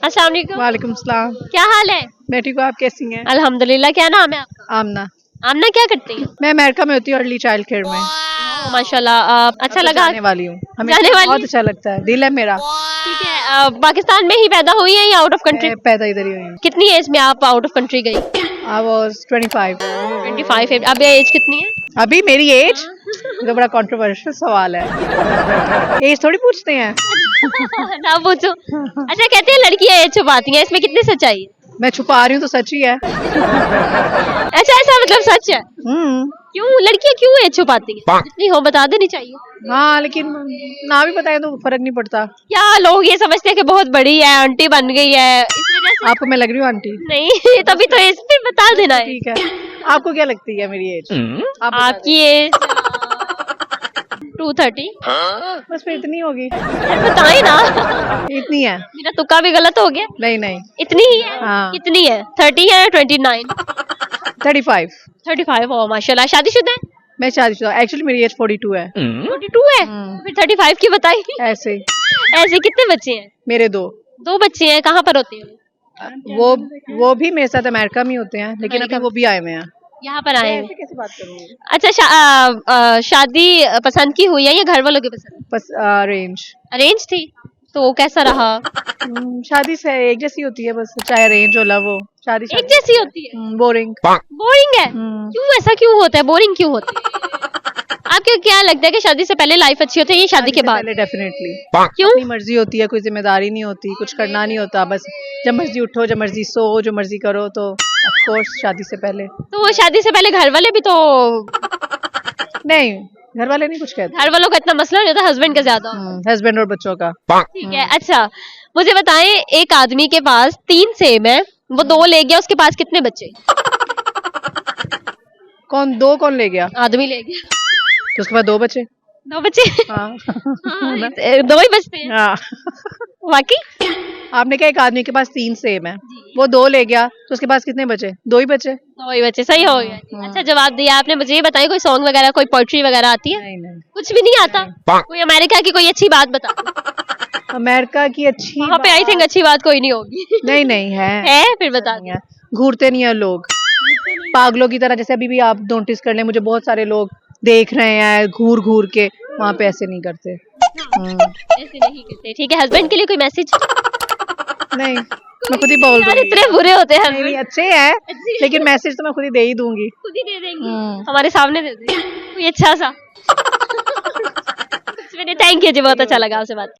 अस्सलाम वालेकुम। वालेकुम सलाम। क्या हाल है? मैं ठीक हूँ, आप कैसी हैं? अल्हम्दुलिल्लाह। क्या नाम है आपका? आमना। आमना क्या करती हैं? मैं अमेरिका में होती हूँ, अर्ली चाइल्ड केयर में। माशाल्लाह। अच्छा अब तो लगा। जाने वाली हूँ, हमें जाने वाली बहुत हैं? अच्छा लगता है, दिल है मेरा। ठीक है। पाकिस्तान में ही पैदा हुई है या आउट ऑफ कंट्री? मैं पैदा इधर ही हुई हूँ। कितनी एज में आप आउट ऑफ कंट्री गई? I was 25। 25 है। अब एज कितनी है? अभी मेरी एज, ये तो बड़ा कंट्रोवर्शियल सवाल है। एज थोड़ी पूछते हैं। ना पूछो। अच्छा, कहते हैं लड़कियां एज छुपाती हैं, इसमें कितनी सच्चाई है? मैं छुपा रही हूँ तो सच ही है। अच्छा, ऐसा मतलब सच है? क्यों लड़कियां क्यों एज छुपाती हैं? जितनी हो बता देनी चाहिए। हाँ, लेकिन ना भी बताए तो फर्क नहीं पड़ता। क्या लोग ये समझते हैं कि बहुत बड़ी है, आंटी बन गई है, इस वजह से? आपको मैं लग रही हूँ आंटी? नहीं, तभी तो एज भी बता देना है। ठीक है। आपको क्या लगती है मेरी एज? आप बता आपकी एज 230। दें। बस फिर इतनी होगी। बताए ना। इतनी है। मेरा तुक्का भी गलत हो गया। नहीं नहीं, इतनी ही है? हाँ। कितनी है? 30 है या 29? 35। 35। ओ माशाल्लाह। शादीशुदा है? मैं शादीशुदा, एक्चुअली मेरी एज 42 है। 42 है? फिर 35 की बताई। ऐसे ही। ऐसे कितने बच्चे हैं? मेरे दो बच्चे हैं। कहाँ पर होते हैं? वो भी मेरे साथ अमेरिका में होते हैं, लेकिन अभी वो भी आए हुए हैं। यहाँ पर आए हैं। ऐसे कैसे बात करूँ? अच्छा, शादी पसंद की हुई है या घर वालों की पसंद? बस रेंज। अरेंज थी? तो कैसा रहा? शादी से एक जैसी होती है, बस चाहे अरेंज हो लव हो, शादी एक जैसी होती है? बोरिंग। बोरिंग है? क्यों, ऐसा क्यों होता है? बोरिंग क्यों होती है? आपको क्या लगता है कि शादी से पहले लाइफ अच्छी होती है या शादी के बाद? पहले डेफिनेटली। क्यों? अपनी मर्जी होती है, कोई जिम्मेदारी नहीं होती, कुछ करना नहीं होता, बस जब मर्जी उठो, जब मर्जी सो, जो मर्जी करो, तो ऑफ कोर्स शादी से पहले। तो वो शादी से पहले घर वाले भी तो? नहीं, घर वाले नहीं कुछ कहते। घर वालों का इतना मसला नहीं होता, हस्बैंड का ज्यादा? हस्बैंड और बच्चों का। ठीक है। अच्छा, मुझे बताएं, एक आदमी के पास 3 सेब है, वो 2 ले गया, उसके पास कितने बचे? कौन ले गया? आदमी ले गया। तो उसके बाद 2 बचे। 2 बचे? हाँ। हाँ, 2 ही बचते हैं। हाँ। वाकई? आपने कहा एक आदमी के पास 3 सेब है, वो 2 ले गया, तो उसके पास कितने बचे? 2 ही बचे। 2 ही बचे, सही हो गया। अच्छा जवाब दिया आपने। मुझे ये बताइए, कोई सॉन्ग वगैरह, कोई पोएट्री वगैरह आती है? नहीं। कुछ भी नहीं आता? कोई अमेरिका की कोई अच्छी बात बता। अमेरिका की अच्छी वहाँ पे आई थिंक अच्छी बात कोई नहीं होगी। नहीं है। है? फिर बता दिया। घूरते नहीं है लोग पागलों की तरह। जैसे अभी भी आप नोटिस कर लें, मुझे बहुत सारे लोग देख रहे हैं घूर के, वहाँ पे ऐसे नहीं करते। ऐसे नहीं करते। ठीक है। हस्बैंड के लिए कोई मैसेज? नहीं, मैं खुद ही बोल दूंगी। इतने बुरे होते हैं? नहीं, अच्छे हैं, लेकिन मैसेज तो मैं खुद ही दे ही दूंगी। खुद ही दे देंगी? हमारे सामने दे देंगे कोई अच्छा सा। थैंक यू जी, बहुत अच्छा लगा आपसे बात।